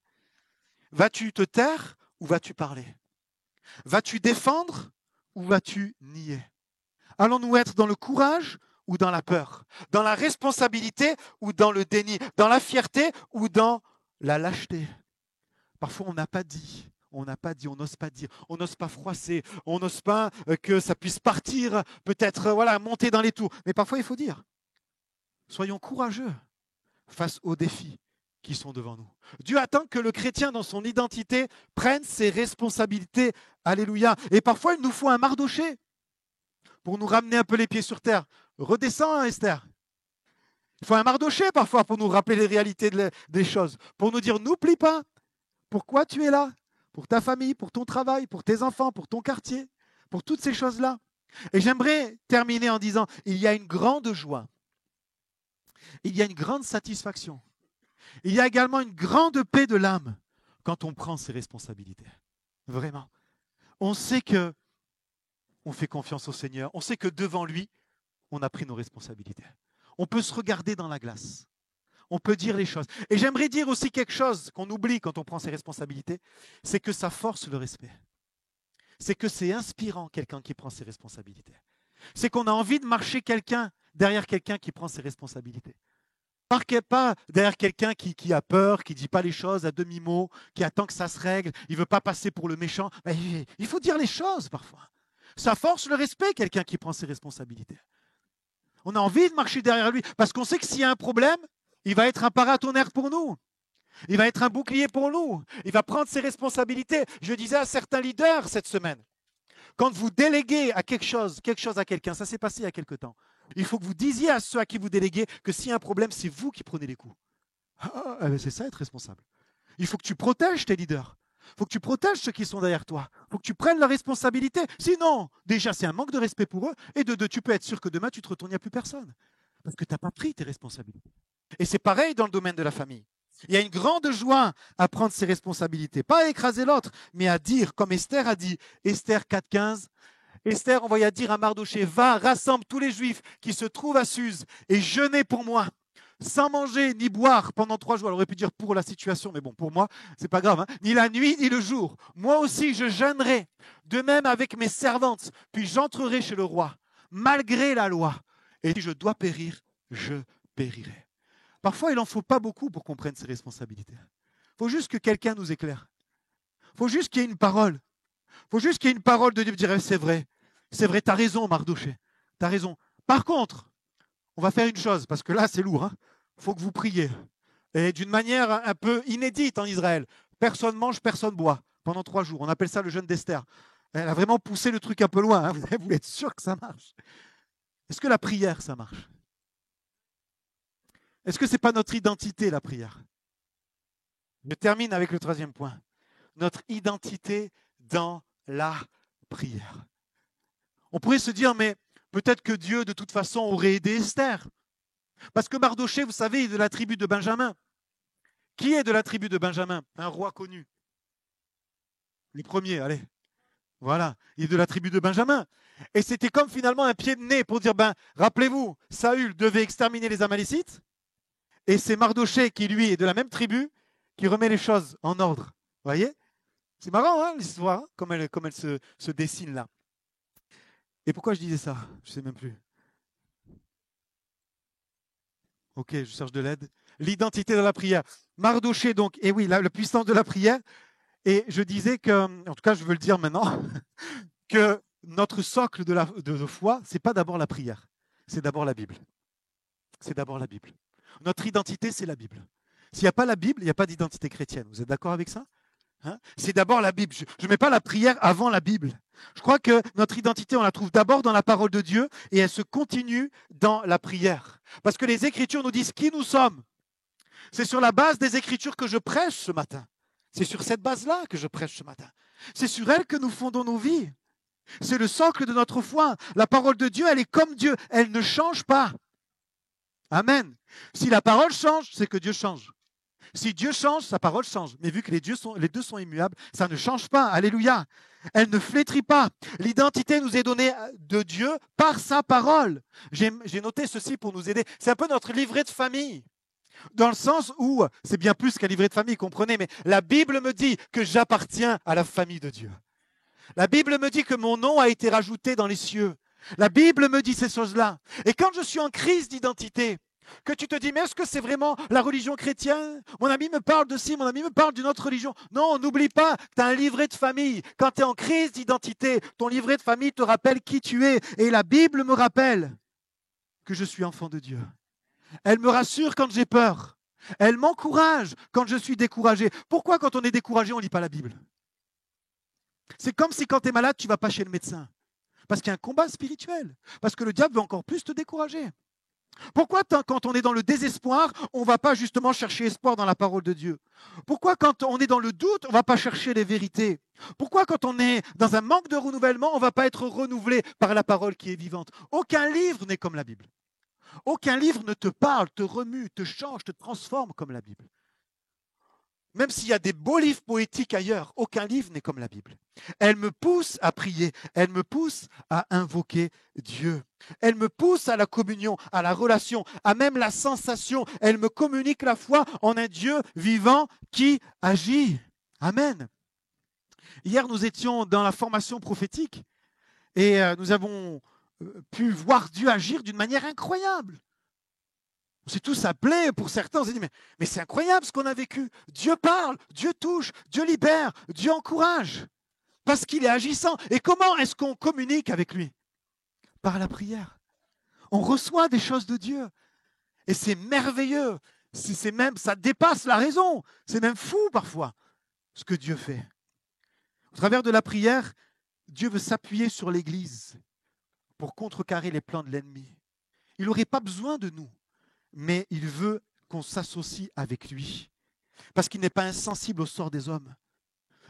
Vas-tu te taire ou vas-tu parler? Vas-tu défendre ou vas-tu nier? Allons-nous être dans le courage ou dans la peur? Dans la responsabilité ou dans le déni? Dans la fierté ou dans la lâcheté? Parfois, on n'a pas dit. On n'a pas dit, on n'ose pas dire, on n'ose pas froisser, on n'ose pas que ça puisse partir, peut-être monter dans les tours. Mais parfois, il faut dire, soyons courageux face aux défis qui sont devant nous. Dieu attend que le chrétien, dans son identité, prenne ses responsabilités. Alléluia. Et parfois, il nous faut un Mardochée pour nous ramener un peu les pieds sur terre. Redescends, Esther. Il faut un Mardochée parfois pour nous rappeler les réalités des choses, pour nous dire, n'oublie pas pourquoi tu es là. Pour ta famille, pour ton travail, pour tes enfants, pour ton quartier, pour toutes ces choses-là. Et j'aimerais terminer en disant, il y a une grande joie, il y a une grande satisfaction, il y a également une grande paix de l'âme quand on prend ses responsabilités. Vraiment. On sait que on fait confiance au Seigneur, on sait que devant lui, on a pris nos responsabilités. On peut se regarder dans la glace. On peut dire les choses. Et j'aimerais dire aussi quelque chose qu'on oublie quand on prend ses responsabilités, c'est que ça force le respect. C'est que c'est inspirant quelqu'un qui prend ses responsabilités. C'est qu'on a envie de marcher derrière quelqu'un qui prend ses responsabilités. Pas derrière quelqu'un qui a peur, qui ne dit pas les choses à demi-mot, qui attend que ça se règle, il ne veut pas passer pour le méchant. Ben, il faut dire les choses parfois. Ça force le respect, quelqu'un qui prend ses responsabilités. On a envie de marcher derrière lui parce qu'on sait que s'il y a un problème, il va être un paratonnerre pour nous. Il va être un bouclier pour nous. Il va prendre ses responsabilités. Je disais à certains leaders cette semaine, quand vous déléguez à quelque chose à quelqu'un, ça s'est passé il y a quelque temps, il faut que vous disiez à ceux à qui vous déléguez que s'il y a un problème, c'est vous qui prenez les coups. C'est ça être responsable. Il faut que tu protèges tes leaders. Il faut que tu protèges ceux qui sont derrière toi. Il faut que tu prennes la responsabilité. Sinon, déjà, c'est un manque de respect pour eux. Et de deux, tu peux être sûr que demain, tu te retournes, il n'y a plus personne. Parce que tu n'as pas pris tes responsabilités. Et c'est pareil dans le domaine de la famille. Il y a une grande joie à prendre ses responsabilités. Pas à écraser l'autre, mais à dire, comme Esther a dit, Esther 4,15, Esther envoya dire à Mardochée, va, rassemble tous les Juifs qui se trouvent à Suse et jeûnez pour moi. sans manger ni boire pendant 3 jours. Elle aurait pu dire pour la situation, mais bon, pour moi, c'est pas grave. Hein. Ni la nuit, ni le jour. Moi aussi, je jeûnerai. De même avec mes servantes. Puis j'entrerai chez le roi, malgré la loi. Et si je dois périr, je périrai. Parfois, il n'en faut pas beaucoup pour qu'on prenne ses responsabilités. Il faut juste que quelqu'un nous éclaire. Il faut juste qu'il y ait une parole. Il faut juste qu'il y ait une parole de Dieu qui dirait c'est vrai, tu as raison, Mardoché, tu as raison. Par contre, on va faire une chose, parce que là, c'est lourd. Il faut que vous priez. Et d'une manière un peu inédite en Israël. Personne mange, personne boit pendant 3 jours. On appelle ça le jeûne d'Esther. Elle a vraiment poussé le truc un peu loin. Hein. Vous voulez être sûr que ça marche. Est-ce que la prière, ça marche? Est-ce que ce n'est pas notre identité, la prière? Je termine avec le 3e point. Notre identité dans la prière. On pourrait se dire, mais peut-être que Dieu, de toute façon, aurait aidé Esther. Parce que Mardoché, vous savez, est de la tribu de Benjamin. Qui est de la tribu de Benjamin? Un roi connu. Le premier, allez. Voilà, il est de la tribu de Benjamin. Et c'était comme finalement un pied de nez pour dire, rappelez-vous, Saül devait exterminer les Amalécites. Et c'est Mardoché qui, lui, est de la même tribu, qui remet les choses en ordre. Vous voyez? C'est marrant, hein, l'histoire, hein, comme elle se dessine là. Et pourquoi je disais ça? Je ne sais même plus. Ok, je cherche de l'aide. L'identité de la prière. Mardoché, donc, et oui, la puissance de la prière. Et je disais que, en tout cas, je veux le dire maintenant, que notre socle de foi, ce n'est pas d'abord la prière, c'est d'abord la Bible. C'est d'abord la Bible. Notre identité, c'est la Bible. S'il n'y a pas la Bible, il n'y a pas d'identité chrétienne. Vous êtes d'accord avec ça? C'est d'abord la Bible. Je ne mets pas la prière avant la Bible. Je crois que notre identité, on la trouve d'abord dans la parole de Dieu et elle se continue dans la prière. Parce que les Écritures nous disent qui nous sommes. C'est sur la base des Écritures que je prêche ce matin. C'est sur cette base-là que je prêche ce matin. C'est sur elle que nous fondons nos vies. C'est le socle de notre foi. La parole de Dieu, elle est comme Dieu. Elle ne change pas. Amen. Si la parole change, c'est que Dieu change. Si Dieu change, sa parole change. Mais vu que les deux sont immuables, ça ne change pas. Alléluia. Elle ne flétrit pas. L'identité nous est donnée de Dieu par sa parole. J'ai noté ceci pour nous aider. C'est un peu notre livret de famille. Dans le sens où, c'est bien plus qu'un livret de famille, comprenez, mais la Bible me dit que j'appartiens à la famille de Dieu. La Bible me dit que mon nom a été rajouté dans les cieux. La Bible me dit ces choses-là. Et quand je suis en crise d'identité, que tu te dis, mais est-ce que c'est vraiment la religion chrétienne? Mon ami me parle de ci, mon ami me parle d'une autre religion. Non, n'oublie pas que tu as un livret de famille. Quand tu es en crise d'identité, ton livret de famille te rappelle qui tu es. Et la Bible me rappelle que je suis enfant de Dieu. Elle me rassure quand j'ai peur. Elle m'encourage quand je suis découragé. Pourquoi quand on est découragé, on ne lit pas la Bible? C'est comme si quand tu es malade, tu ne vas pas chez le médecin. Parce qu'il y a un combat spirituel. Parce que le diable veut encore plus te décourager. Pourquoi quand on est dans le désespoir, on ne va pas justement chercher espoir dans la parole de Dieu? Pourquoi quand on est dans le doute, on ne va pas chercher les vérités? Pourquoi quand on est dans un manque de renouvellement, on ne va pas être renouvelé par la parole qui est vivante? Aucun livre n'est comme la Bible. Aucun livre ne te parle, te remue, te change, te transforme comme la Bible. Même s'il y a des beaux livres poétiques ailleurs, aucun livre n'est comme la Bible. Elle me pousse à prier, elle me pousse à invoquer Dieu. Elle me pousse à la communion, à la relation, à même la sensation. Elle me communique la foi en un Dieu vivant qui agit. Amen. Hier, nous étions dans la formation prophétique et nous avons pu voir Dieu agir d'une manière incroyable. On s'est tous appelés, pour certains, on s'est dit, mais c'est incroyable ce qu'on a vécu. Dieu parle, Dieu touche, Dieu libère, Dieu encourage, parce qu'il est agissant. Et comment est-ce qu'on communique avec lui? Par la prière. On reçoit des choses de Dieu. Et c'est merveilleux. C'est même, ça dépasse la raison. C'est même fou parfois, ce que Dieu fait. Au travers de la prière, Dieu veut s'appuyer sur l'Église pour contrecarrer les plans de l'ennemi. Il n'aurait pas besoin de nous. Mais il veut qu'on s'associe avec lui, parce qu'il n'est pas insensible au sort des hommes.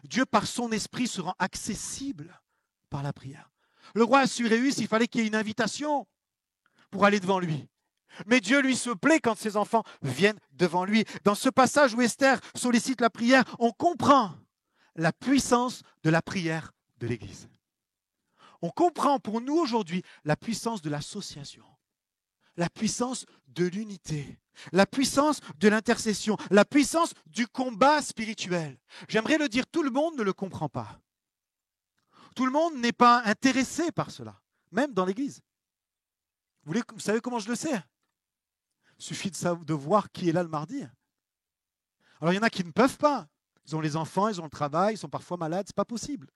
Dieu, par son esprit, se rend accessible par la prière. Le roi Assuérus, il fallait qu'il y ait une invitation pour aller devant lui. Mais Dieu lui se plaît quand ses enfants viennent devant lui. Dans ce passage où Esther sollicite la prière, on comprend la puissance de la prière de l'Église. On comprend pour nous aujourd'hui la puissance de l'association. La puissance de l'unité. La puissance de l'intercession, la puissance du combat spirituel. J'aimerais le dire, tout le monde ne le comprend pas. Tout le monde n'est pas intéressé par cela, même dans l'Église. Vous savez comment je le sais? Il suffit de voir qui est là le mardi. Alors il y en a qui ne peuvent pas. Ils ont les enfants, ils ont le travail, ils sont parfois malades, ce n'est pas possible.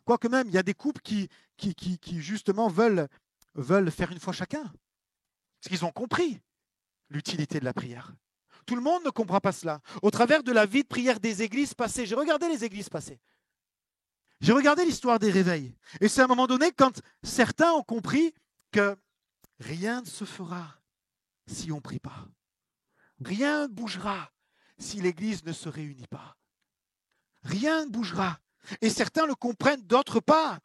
Quoique même, il y a des couples qui justement veulent faire une fois chacun. Parce qu'ils ont compris l'utilité de la prière. Tout le monde ne comprend pas cela. Au travers de la vie de prière des églises passées, j'ai regardé les églises passées. J'ai regardé l'histoire des réveils. Et c'est à un moment donné quand certains ont compris que rien ne se fera si on ne prie pas. Rien ne bougera si l'église ne se réunit pas. Rien ne bougera. Et certains le comprennent, d'autres pas.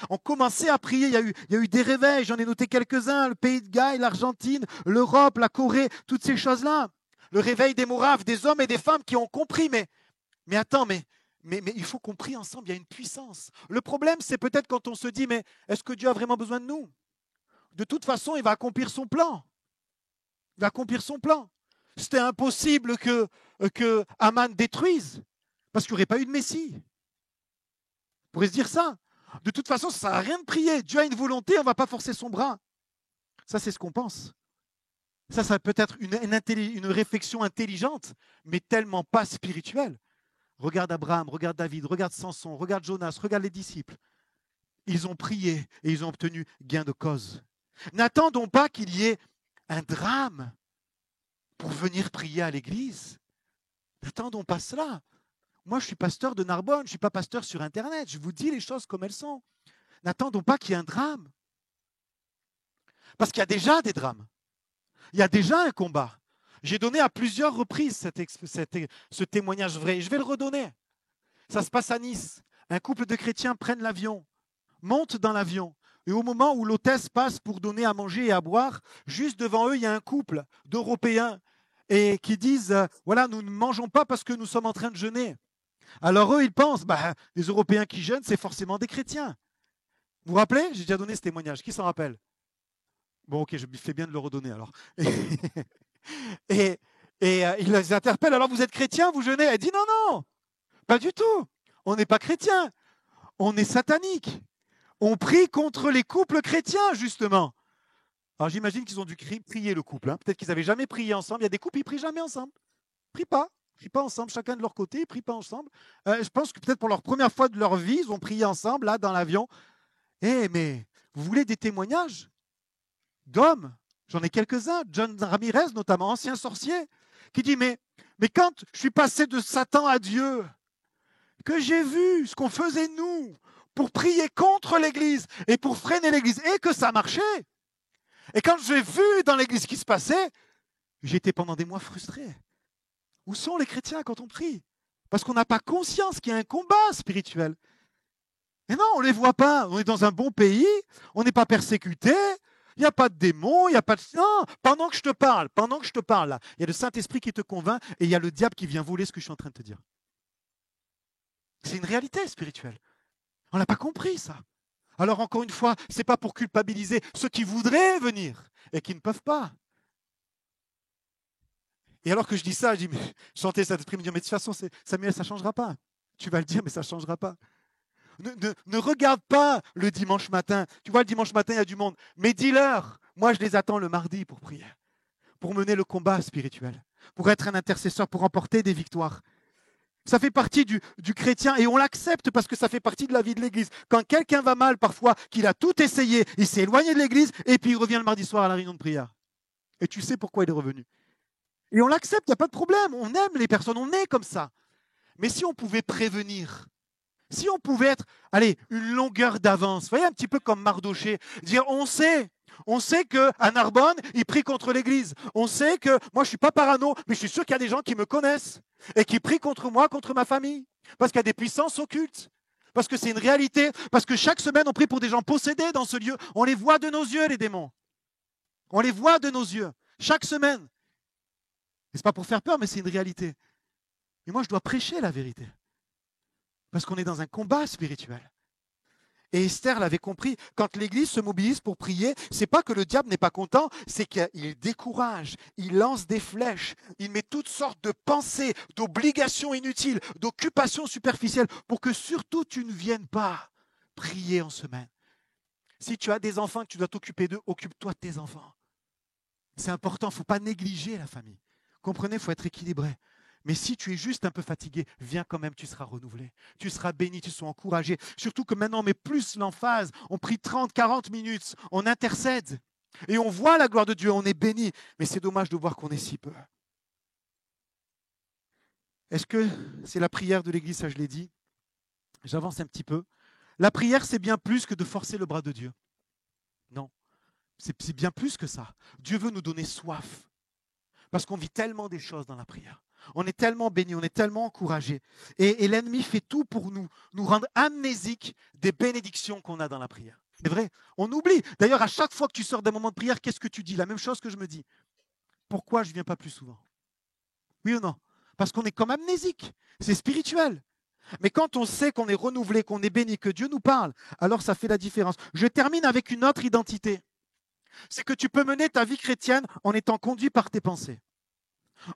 On commençait à prier, il y a eu des réveils, j'en ai noté quelques-uns, le Pays de Galles, l'Argentine, l'Europe, la Corée, toutes ces choses-là. Le réveil des Moraves, des hommes et des femmes qui ont compris, mais attends, mais il faut qu'on prie ensemble, il y a une puissance. Le problème, c'est peut-être quand on se dit, mais est-ce que Dieu a vraiment besoin de nous? De toute façon, il va accomplir son plan. Il va accomplir son plan. C'était impossible que Aman détruise, parce qu'il n'y aurait pas eu de Messie. On pourrait se dire ça. De toute façon, ça ne sert à rien de prier. Dieu a une volonté, on ne va pas forcer son bras. Ça, c'est ce qu'on pense. Ça peut être une réflexion intelligente, mais tellement pas spirituelle. Regarde Abraham, regarde David, regarde Samson, regarde Jonas, regarde les disciples. Ils ont prié et ils ont obtenu gain de cause. N'attendons pas qu'il y ait un drame pour venir prier à l'église. N'attendons pas cela. Moi, je suis pasteur de Narbonne, je ne suis pas pasteur sur Internet. Je vous dis les choses comme elles sont. N'attendons pas qu'il y ait un drame. Parce qu'il y a déjà des drames. Il y a déjà un combat. J'ai donné à plusieurs reprises ce témoignage vrai. Et je vais le redonner. Ça se passe à Nice. Un couple de chrétiens prennent l'avion, montent dans l'avion. Et au moment où l'hôtesse passe pour donner à manger et à boire, juste devant eux, il y a un couple d'Européens et qui disent voilà, nous ne mangeons pas parce que nous sommes en train de jeûner. Alors eux, ils pensent les Européens qui jeûnent, c'est forcément des chrétiens. Vous vous rappelez? J'ai déjà donné ce témoignage. Qui s'en rappelle? Bon, ok, je fais bien de le redonner alors. Et il les interpelle. Alors, vous êtes chrétien, vous jeûnez? Elle dit non, non, pas du tout. On n'est pas chrétien. On est satanique. On prie contre les couples chrétiens, justement. Alors, j'imagine qu'ils ont dû prier le couple. Hein. Peut-être qu'ils n'avaient jamais prié ensemble. Il y a des couples, ils ne prient jamais ensemble. Ils ne prient pas ensemble, chacun de leur côté, ils ne prient pas ensemble. Je pense que peut-être pour leur première fois de leur vie, ils ont prié ensemble, là, dans l'avion. Mais vous voulez des témoignages d'hommes? J'en ai quelques-uns. John Ramirez, notamment, ancien sorcier, qui dit, mais quand je suis passé de Satan à Dieu, que j'ai vu ce qu'on faisait nous pour prier contre l'Église et pour freiner l'Église, et que ça marchait. Et quand j'ai vu dans l'Église ce qui se passait, j'étais pendant des mois frustré. Où sont les chrétiens quand on prie? Parce qu'on n'a pas conscience qu'il y a un combat spirituel. Mais non, on ne les voit pas. On est dans un bon pays, on n'est pas persécuté, il n'y a pas de démons, il n'y a pas de... Non, pendant que je te parle, là, il y a le Saint-Esprit qui te convainc et il y a le diable qui vient voler ce que je suis en train de te dire. C'est une réalité spirituelle. On n'a pas compris ça. Alors encore une fois, ce n'est pas pour culpabiliser ceux qui voudraient venir et qui ne peuvent pas. Et alors que je dis ça, je dis, mais chanter Saint-Esprit, me dire, mais de toute façon, Samuel, ça ne changera pas. Tu vas le dire, mais ça ne changera pas. Ne regarde pas le dimanche matin. Tu vois, le dimanche matin, il y a du monde. Mais dis-leur, moi, je les attends le mardi pour prier, pour mener le combat spirituel, pour être un intercesseur, pour remporter des victoires. Ça fait partie du chrétien et on l'accepte parce que ça fait partie de la vie de l'Église. Quand quelqu'un va mal, parfois, qu'il a tout essayé, il s'est éloigné de l'Église et puis il revient le mardi soir à la réunion de prière. Et tu sais pourquoi il est revenu. Et on l'accepte, il n'y a pas de problème. On aime les personnes, on est comme ça. Mais si on pouvait prévenir, si on pouvait être, une longueur d'avance, vous voyez, un petit peu comme Mardoché, dire on sait qu'à Narbonne, il prie contre l'Église. On sait que, moi je ne suis pas parano, mais je suis sûr qu'il y a des gens qui me connaissent et qui prient contre moi, contre ma famille. Parce qu'il y a des puissances occultes. Parce que c'est une réalité. Parce que chaque semaine, on prie pour des gens possédés dans ce lieu. On les voit de nos yeux, les démons. On les voit de nos yeux. Chaque semaine. Et ce n'est pas pour faire peur, mais c'est une réalité. Et moi, je dois prêcher la vérité. Parce qu'on est dans un combat spirituel. Et Esther l'avait compris. Quand l'Église se mobilise pour prier, c'est pas que le diable n'est pas content, c'est qu'il décourage, il lance des flèches, il met toutes sortes de pensées, d'obligations inutiles, d'occupations superficielles pour que surtout tu ne viennes pas prier en semaine. Si tu as des enfants que tu dois t'occuper d'eux, occupe-toi de tes enfants. C'est important, il ne faut pas négliger la famille. Comprenez, il faut être équilibré. Mais si tu es juste un peu fatigué, viens quand même, tu seras renouvelé. Tu seras béni, tu seras encouragé. Surtout que maintenant, on met plus l'emphase. On prie 30, 40 minutes, on intercède. Et on voit la gloire de Dieu, on est béni. Mais c'est dommage de voir qu'on est si peu. Est-ce que c'est la prière de l'Église, ça je l'ai dit? J'avance un petit peu. La prière, c'est bien plus que de forcer le bras de Dieu. Non, c'est bien plus que ça. Dieu veut nous donner soif. Parce qu'on vit tellement des choses dans la prière. On est tellement bénis, on est tellement encouragés. Et l'ennemi fait tout pour nous rendre amnésiques des bénédictions qu'on a dans la prière. C'est vrai, on oublie. D'ailleurs, à chaque fois que tu sors d'un moment de prière, qu'est-ce que tu dis? La même chose que je me dis. Pourquoi je ne viens pas plus souvent? Oui ou non? Parce qu'on est comme amnésique. C'est spirituel. Mais quand on sait qu'on est renouvelé, qu'on est béni, que Dieu nous parle, alors ça fait la différence. Je termine avec une autre identité. C'est que tu peux mener ta vie chrétienne en étant conduit par tes pensées,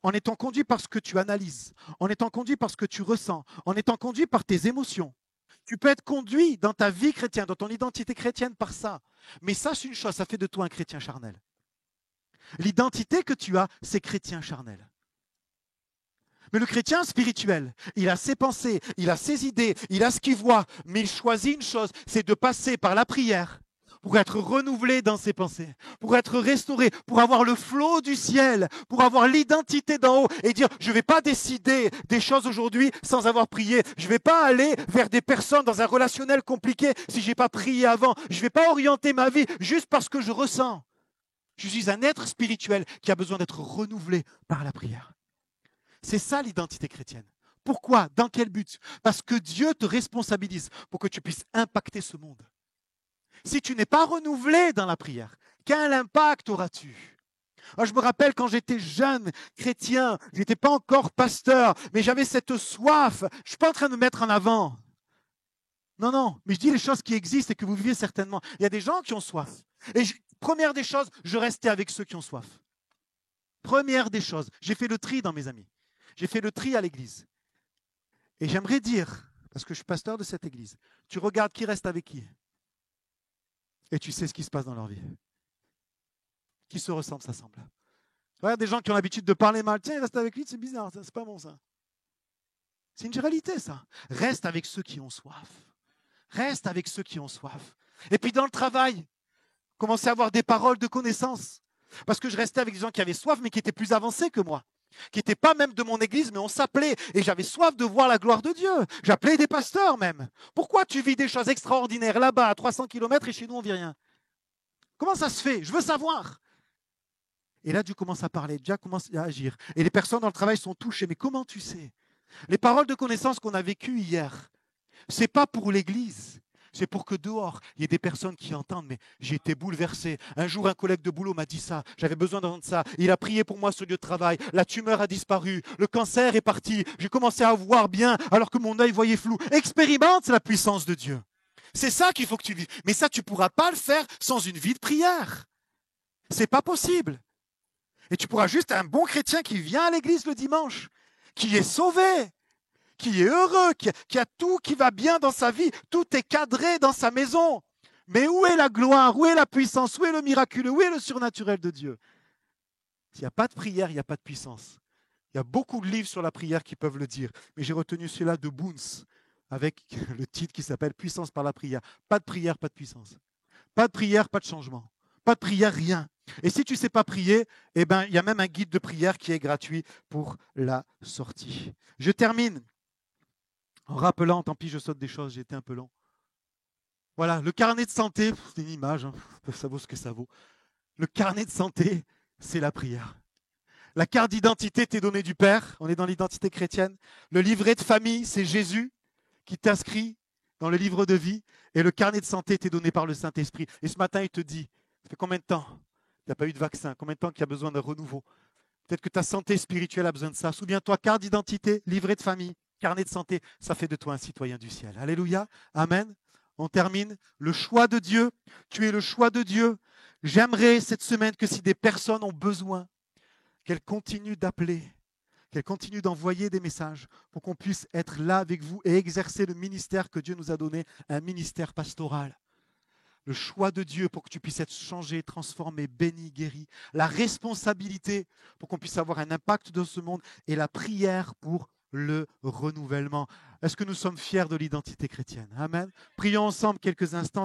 en étant conduit par ce que tu analyses, en étant conduit par ce que tu ressens, en étant conduit par tes émotions. Tu peux être conduit dans ta vie chrétienne, dans ton identité chrétienne par ça. Mais sache une chose, ça fait de toi un chrétien charnel. L'identité que tu as, c'est chrétien charnel. Mais le chrétien spirituel, il a ses pensées, il a ses idées, il a ce qu'il voit, mais il choisit une chose, c'est de passer par la prière pour être renouvelé dans ses pensées, pour être restauré, pour avoir le flot du ciel, pour avoir l'identité d'en haut et dire, je ne vais pas décider des choses aujourd'hui sans avoir prié. Je ne vais pas aller vers des personnes dans un relationnel compliqué si je n'ai pas prié avant. Je ne vais pas orienter ma vie juste parce que je ressens. Je suis un être spirituel qui a besoin d'être renouvelé par la prière. C'est ça l'identité chrétienne. Pourquoi? Dans quel but? Parce que Dieu te responsabilise pour que tu puisses impacter ce monde. Si tu n'es pas renouvelé dans la prière, quel impact auras-tu? Alors, je me rappelle quand j'étais jeune chrétien, je n'étais pas encore pasteur, mais j'avais cette soif. Je ne suis pas en train de me mettre en avant. Non, non, mais je dis les choses qui existent et que vous vivez certainement. Il y a des gens qui ont soif. Et première des choses, je restais avec ceux qui ont soif. Première des choses, j'ai fait le tri dans mes amis. J'ai fait le tri à l'église. Et j'aimerais dire, parce que je suis pasteur de cette église, tu regardes qui reste avec qui. Et tu sais ce qui se passe dans leur vie. Qui se ressemble, ça semble. Regarde des gens qui ont l'habitude de parler mal. Tiens, il reste avec lui, c'est bizarre, c'est pas bon ça. C'est une réalité ça. Reste avec ceux qui ont soif. Reste avec ceux qui ont soif. Et puis dans le travail, commencez à avoir des paroles de connaissance. Parce que je restais avec des gens qui avaient soif, mais qui étaient plus avancés que moi. Qui n'étaient pas même de mon église, mais on s'appelait. Et j'avais soif de voir la gloire de Dieu. J'appelais des pasteurs même. Pourquoi tu vis des choses extraordinaires là-bas, à 300 km, et chez nous, on ne vit rien? Comment ça se fait? Je veux savoir. Et là, Dieu commence à parler, Dieu commence à agir. Et les personnes dans le travail sont touchées. Mais comment tu sais? Les paroles de connaissance qu'on a vécues hier, ce n'est pas pour l'église. C'est pour que dehors, il y ait des personnes qui entendent. Mais j'ai été bouleversé. Un jour, un collègue de boulot m'a dit ça. J'avais besoin d'entendre ça. Il a prié pour moi sur le lieu de travail. La tumeur a disparu. Le cancer est parti. J'ai commencé à voir bien alors que mon œil voyait flou. Expérimente la puissance de Dieu. C'est ça qu'il faut que tu vives. Mais ça, tu ne pourras pas le faire sans une vie de prière. Ce n'est pas possible. Et tu pourras juste un bon chrétien qui vient à l'église le dimanche, qui est sauvé, qui est heureux, qui a tout qui va bien dans sa vie, tout est cadré dans sa maison. Mais où est la gloire? Où est la puissance? Où est le miraculeux? Où est le surnaturel de Dieu? S'il n'y a pas de prière, il n'y a pas de puissance. Il y a beaucoup de livres sur la prière qui peuvent le dire. Mais j'ai retenu celui-là de Boons, avec le titre qui s'appelle Puissance par la prière. Pas de prière, pas de puissance. Pas de prière, pas de changement. Pas de prière, rien. Et si tu ne sais pas prier, eh ben, il y a même un guide de prière qui est gratuit pour la sortie. Je termine en rappelant, tant pis, je saute des choses, j'ai été un peu long. Voilà, le carnet de santé, c'est une image, hein, ça vaut ce que ça vaut. Le carnet de santé, c'est la prière. La carte d'identité t'est donnée du Père, on est dans l'identité chrétienne. Le livret de famille, c'est Jésus qui t'inscrit dans le livre de vie. Et le carnet de santé t'est donné par le Saint-Esprit. Et ce matin, il te dit, ça fait combien de temps il n'y a pas eu de vaccin? Combien de temps qu'il y a besoin d'un renouveau? Peut-être que ta santé spirituelle a besoin de ça. Souviens-toi, carte d'identité, livret de famille, carnet de santé, ça fait de toi un citoyen du ciel. Alléluia, amen. On termine. Le choix de Dieu. Tu es le choix de Dieu. J'aimerais cette semaine que si des personnes ont besoin, qu'elles continuent d'appeler, qu'elles continuent d'envoyer des messages pour qu'on puisse être là avec vous et exercer le ministère que Dieu nous a donné, un ministère pastoral. Le choix de Dieu pour que tu puisses être changé, transformé, béni, guéri. La responsabilité pour qu'on puisse avoir un impact dans ce monde et la prière pour le renouvellement. Est-ce que nous sommes fiers de l'identité chrétienne? Amen. Prions ensemble quelques instants.